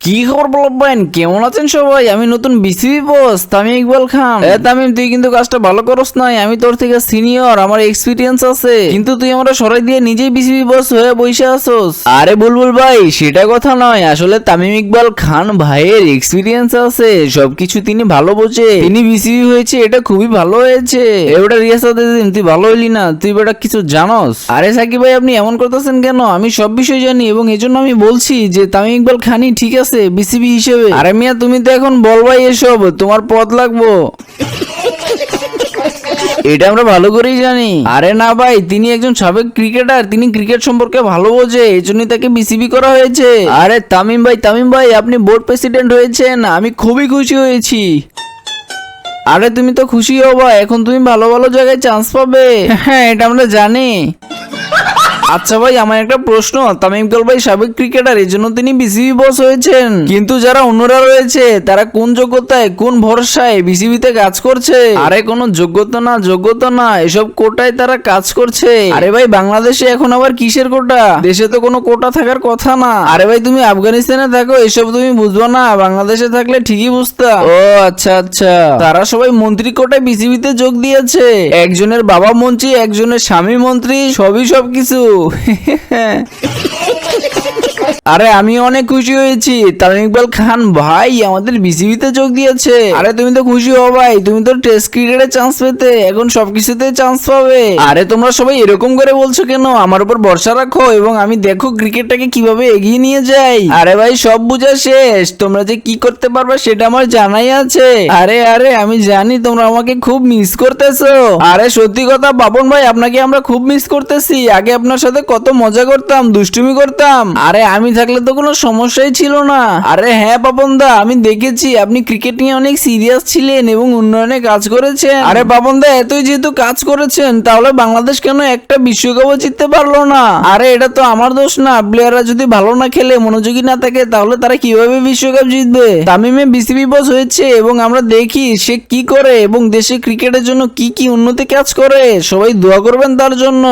কি খবর বলবেন? কেমন আছেন সবাই? আমি নতুন বিসিবি বস তামিম ইকবাল খান। তামিম, তুই কিন্তু কাজটা ভালো করস নাই। আমি তোর থেকে সিনিয়র, আমার এক্সপিরিয়েন্স আছে, কিন্তু তুই আমরা সরাই দিয়ে নিজেই বিসিবি বস হয়ে বসে আসোস। আরে বুলবুল ভাই, সেটা কথা নয়, আসলে তামিম ইকবাল খান ভাইয়ের এক্সপিরিয়েন্স আছে, সবকিছু তিনি ভালো বোঝে, তিনি বিসিবি হয়েছে, এটা খুবই ভালো হয়েছে। এবারে রিয়াসাদ দিন, তুই ভালো হইলি না, তুই বেটা কিছু জানোস? আরে সাকিব ভাই, আপনি এমন করতেছেন কেন? আমি সব বিষয় জানি এবং এজন্য আমি বলছি যে তামিম ইকবাল খানই ঠিক আছে বিসিবি হিসেবে। আরে মিয়া, তুমি তো এখন বল ভাই, এসব তোমার পদ লাগবো, এটা আমরা ভালো করেই জানি। আরে না ভাই, তিনি একজন সাবেক ক্রিকেটার, তিনি ক্রিকেট সম্পর্কে ভালো বোঝে, এই জন্যই তাকে বিসিবি করা হয়েছে। আরে তামিম ভাই আপনি বোর্ড প্রেসিডেন্ট হয়েছেন, আমি খুবই খুশি হয়েছি। আরে তুমি তো খুশি হবা, এখন তুমি ভালো ভালো জায়গায় চান্স পাবে। হ্যাঁ, এটা আমরা জানি। আচ্ছা ভাই, আমার একটা প্রশ্ন, তামিম ইকবাল ভাই সাবেক ক্রিকেটার, এই জন্য তিনি বিসিবি বস হয়েছেন, কিন্তু যারা অন্যরা রয়েছে তারা কোন যোগ্যতায়, কোন ভরসায় বিসিবিতে কাজ করছে? আরে কোনো যোগ্যতা না, এসব কোটায় তারা কাজ করছে। আরে ভাই, বাংলাদেশে এখন আবার কিসের কোটা? দেশে তো কোনো কোটা থাকার কথা না। আরে ভাই, তুমি আফগানিস্তানে থাকো, এসব তুমি বুঝবো না, বাংলাদেশে থাকলে ঠিকই বুঝতা। ও আচ্ছা, তারা সবাই মন্ত্রী কোটায় বিসিবিতে যোগ দিয়েছে, একজনের বাবা মন্ত্রী, একজনের স্বামী মন্ত্রী, সবকিছু। আরে আমি অনেক খুশি হয়েছি, তামিম ইকবাল খান ভাই আমাদের বিসিবিতে যোগ দিয়েছে। আরে তুমি তো খুশি হও ভাই, তুমি তো টেস্ট ক্রিকেটে চান্স পেতে, এখন সবকিছুতে চান্স পাবে। আরে তোমরা সবাই এরকম করে বলছো কেন? আমার উপর ভরসা রাখো এবং আমি দেখো ক্রিকেটটাকে কিভাবে এগিয়ে নিয়ে যাই। আরে ভাই, সব বুঝা শেষ, তোমরা যে কি করতে পারবে সেটা আমার জানাই আছে। আরে আমি জানি তোমরা আমাকে খুব মিস করতেছো। আরে সত্যি কথা বাপন ভাই, আপনাকে আমরা খুব মিস করতেছি। আগে আপনার সাথে কত মজা করতাম, দুষ্টুমি করতাম। আরে আমি থাকলে তো কোনো সমস্যাই ছিল না। আরে হ্যাঁ পাপন দা, আমি দেখেছি আপনি ক্রিকেট নিয়ে অনেক সিরিয়াস ছিলেন এবং উন্নয়নে কাজ করেছেন। আরে পাপন দা, এতই যেহেতু কাজ করেছেন, তাহলে বাংলাদেশ কেন একটা বিশ্বকাপও জিততে পারলো না? আরে এটা তো আমার দোষ না, প্লেয়াররা যদি ভালো না খেলে, মনোযোগী না থাকে, তাহলে তারা কিভাবে বিশ্বকাপ জিতবে? তামিমে বিসিবি বস হয়েছে এবং আমরা দেখি সে কি করে এবং দেশে ক্রিকেটের জন্য কি উন্নতি কাজ করে। সবাই দোয়া করবেন তার জন্য।